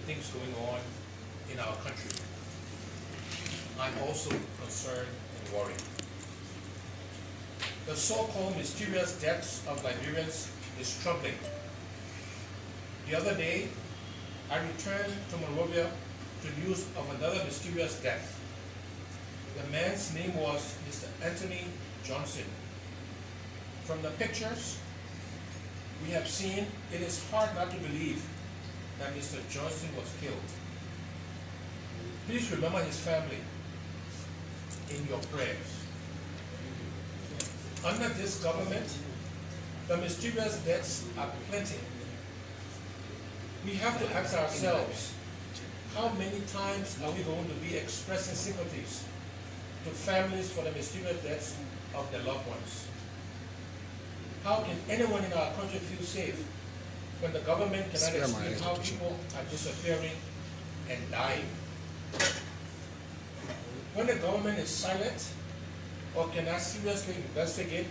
things going on in our country. I'm also concerned and worried. The so-called mysterious deaths of Liberians is troubling. The other day, I returned to Monrovia to news of another mysterious death. The man's name was Mr. Anthony Johnson. From the pictures we have seen, it is hard not to believe that Mr. Johnson was killed. Please remember his family in your prayers. Under this government, the mysterious deaths are plenty. We have to ask ourselves, how many times are we going to be expressing sympathies to families for the mysterious deaths of their loved ones? How can anyone in our country feel safe when the government cannot explain how people are disappearing and dying? When the government is silent or cannot seriously investigate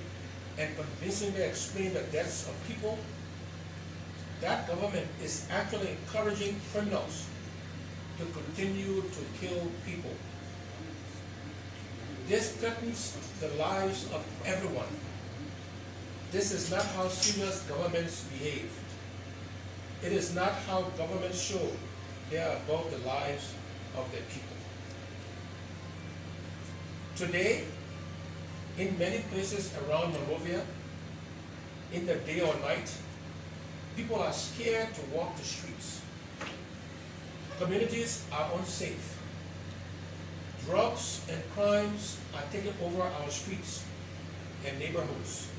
and convincingly explain the deaths of people, that government is actually encouraging criminals to continue to kill people. This threatens the lives of everyone. This is not how serious governments behave. It is not how governments show they are about the lives of their people. Today, in many places around Monrovia, in the day or night, people are scared to walk the streets. Communities are unsafe. Drugs and crimes are taking over our streets and neighborhoods.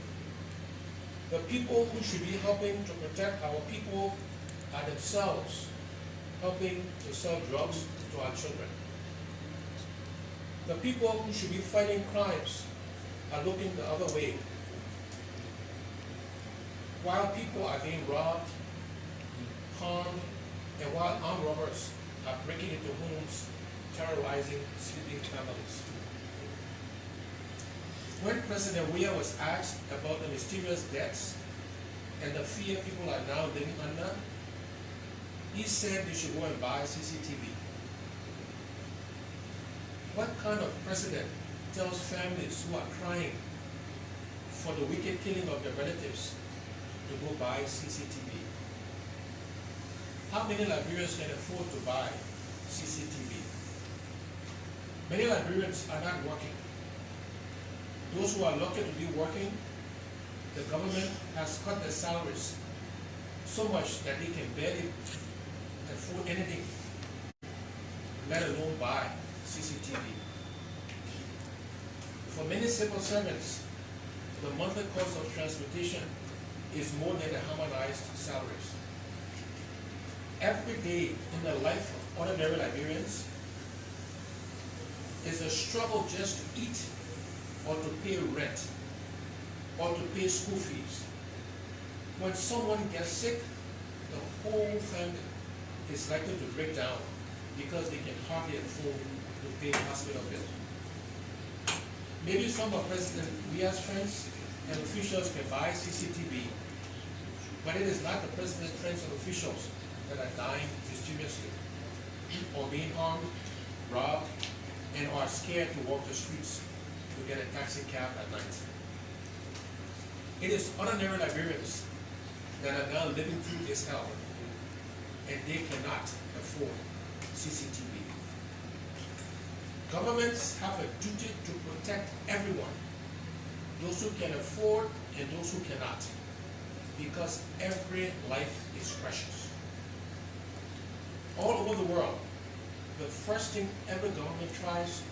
The people who should be helping to protect our people are themselves helping to sell drugs to our children. The people who should be fighting crimes are looking the other way. While people are being robbed, harmed, and while armed robbers are breaking into homes, terrorizing sleeping families. When President Weah was asked about the mysterious deaths and the fear people are now living under, he said they should go and buy CCTV. What kind of president tells families who are crying for the wicked killing of their relatives to go buy CCTV? How many Liberians can afford to buy CCTV? Many Liberians are not working. Those who are lucky to be working, the government has cut their salaries so much that they can barely afford anything, let alone buy CCTV. For many civil servants, the monthly cost of transportation is more than the harmonized salaries. Every day in the life of ordinary Liberians is a struggle just to eat or to pay rent or to pay school fees. When someone gets sick, the whole family is likely to break down because they can hardly afford to pay hospital bills. Maybe some of President Weah's friends and officials can buy CCTV, but it is not the president's friends and officials that are dying mysteriously or being harmed, robbed, and are scared to walk the streets to get a taxi cab at night. It is ordinary Liberians that are now living through this hell, and they cannot afford CCTV. Governments have a duty to protect everyone, those who can afford and those who cannot, because every life is precious. All over the world, the first thing every government tries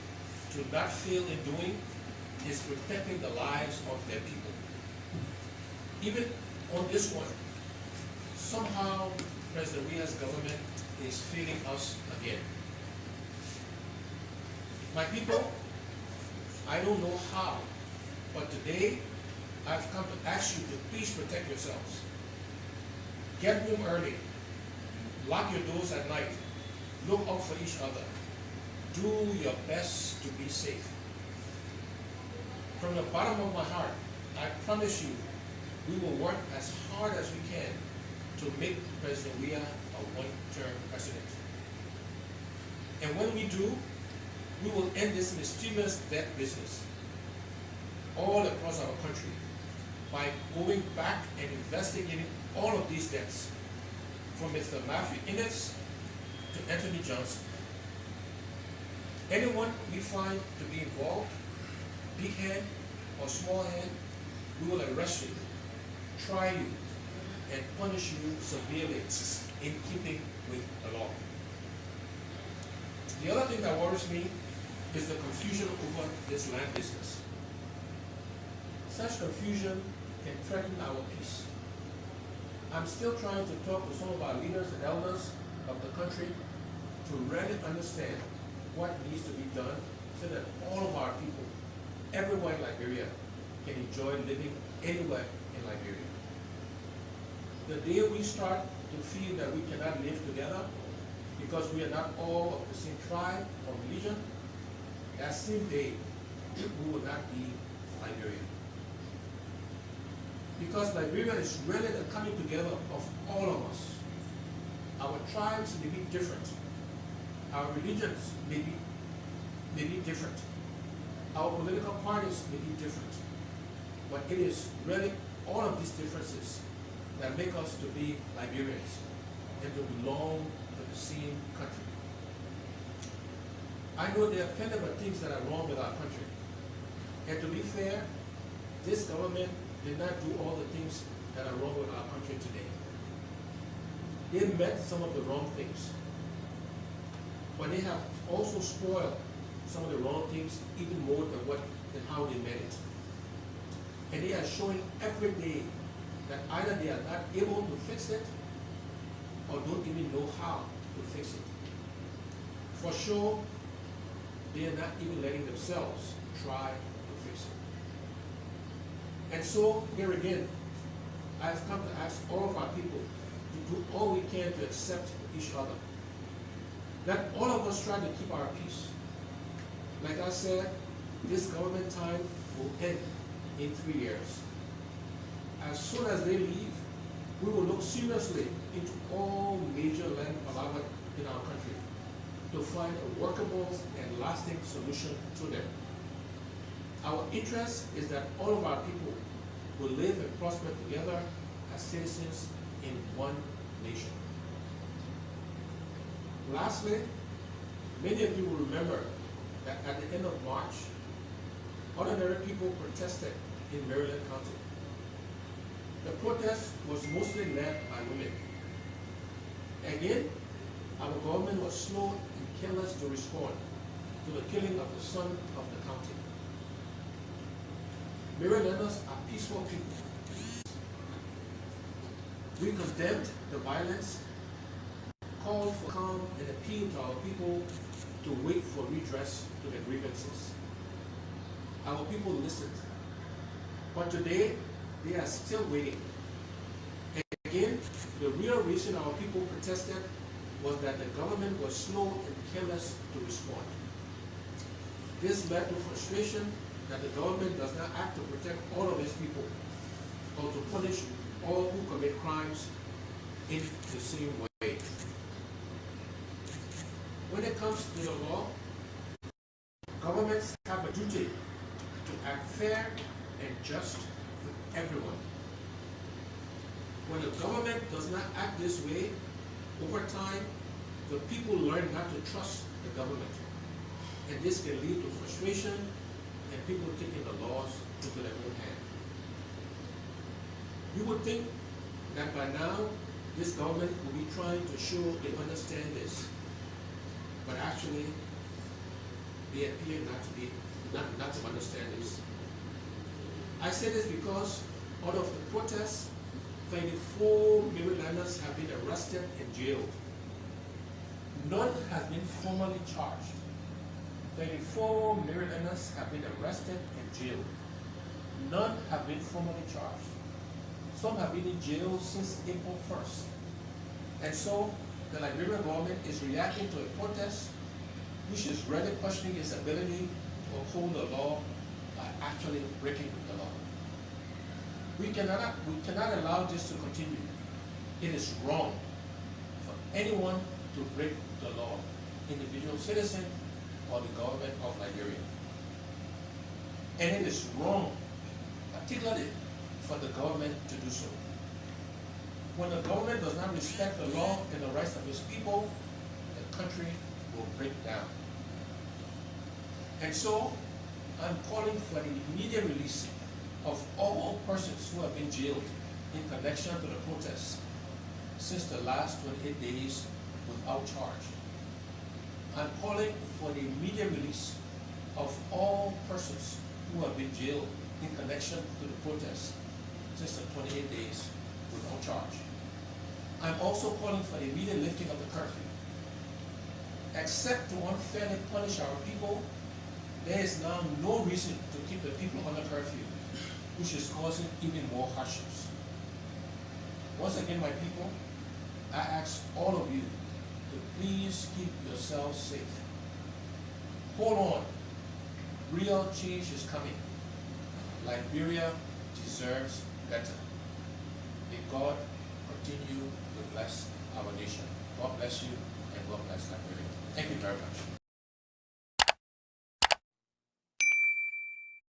to not fail in doing is protecting the lives of their people. Even on this one, somehow President Weah's government is failing us again. My people, I don't know how, but today I've come to ask you to please protect yourselves. Get home early. Lock your doors at night. Look out for each other. Do your best to be safe. From the bottom of my heart, I promise you, we will work as hard as we can to to make President Weah a one-term president. And when we do, we will end this mysterious debt business all across our country by going back and investigating all of these debts, from Mr. Matthew Innes to Anthony Johnson. Anyone we find to be involved, big hand or small hand, we will arrest you, try you, and punish you severely in keeping with the law. The other thing that worries me is the confusion over this land business. Such confusion can threaten our peace. I'm still trying to talk to some of our leaders and elders of the country to really understand what needs to be done so that all of our people, everywhere in Liberia, can enjoy living anywhere in Liberia. The day we start to feel that we cannot live together because we are not all of the same tribe or religion, that same day we will not be Liberia. Because Liberia is really the coming together of all of us. Our tribes may be different. Our religions may be different. Our political parties may be different. But it is really all of these differences that make us to be Liberians and to belong to the same country. I know there are plenty of things that are wrong with our country. And to be fair, this government did not do all the things that are wrong with our country today. They met some of the wrong things, but they have also spoiled some of the wrong things even more than how they met it. And they are showing every day that either they are not able to fix it or don't even know how to fix it. For sure, they are not even letting themselves try to fix it. And so, here again, I have come to ask all of our people to do all we can to accept each other. Let all of us try to keep our peace. Like I said, this government time will end in 3 years. As soon as they leave, we will look seriously into all major land allotment in our country to find a workable and lasting solution to them. Our interest is that all of our people will live and prosper together as citizens in one nation. Lastly, many of you will remember that at the end of March, ordinary people protested in Maryland County. The protest was mostly led by women. Again, our government was slow and careless to respond to the killing of the son of the county. Marylanders are peaceful people. We condemned the violence, called for calm, and appealed to our people to wait for redress to their grievances. Our people listened, but today they are still waiting. And again, the real reason our people protested was that the government was slow and careless to respond. This led to frustration that the government does not act to protect all of its people or to punish all who commit crimes in the same way. When it comes to the law, governments have a duty to act fair and just with everyone. When the government does not act this way, over time, the people learn not to trust the government. And this can lead to frustration and people taking the laws into their own hand. You would think that by now, this government will be trying to show they understand this. But actually, they appear not to understand this. I say this because out of the protests, 24 Marylanders have been arrested and jailed. None has been formally charged. 34 Marylanders have been arrested and jailed. None have been formally charged. Some have been in jail since April 1st. And so, the Liberian government is reacting to a protest which is really questioning its ability to uphold the law by actually breaking the law. We cannot allow this to continue. It is wrong for anyone to break the law, individual citizen or the government of Liberia. And it is wrong, particularly for the government to do so. When the government does not respect the law and the rights of its people, the country will break down. And so, I'm calling for the immediate release of all persons who have been jailed in connection to the protests since the last 28 days without charge. I'm calling for the immediate release of all persons who have been jailed in connection to the protests since the 28 days without charge. I'm also calling for the immediate lifting of the curfew. Except to unfairly punish our people, there is now no reason to keep the people under curfew, which is causing even more hardships. Once again, my people, I ask all of you to please keep yourselves safe. Hold on. Real change is coming. Liberia deserves better. May God continue to bless our nation. God bless you and God bless Liberia. Thank you very much.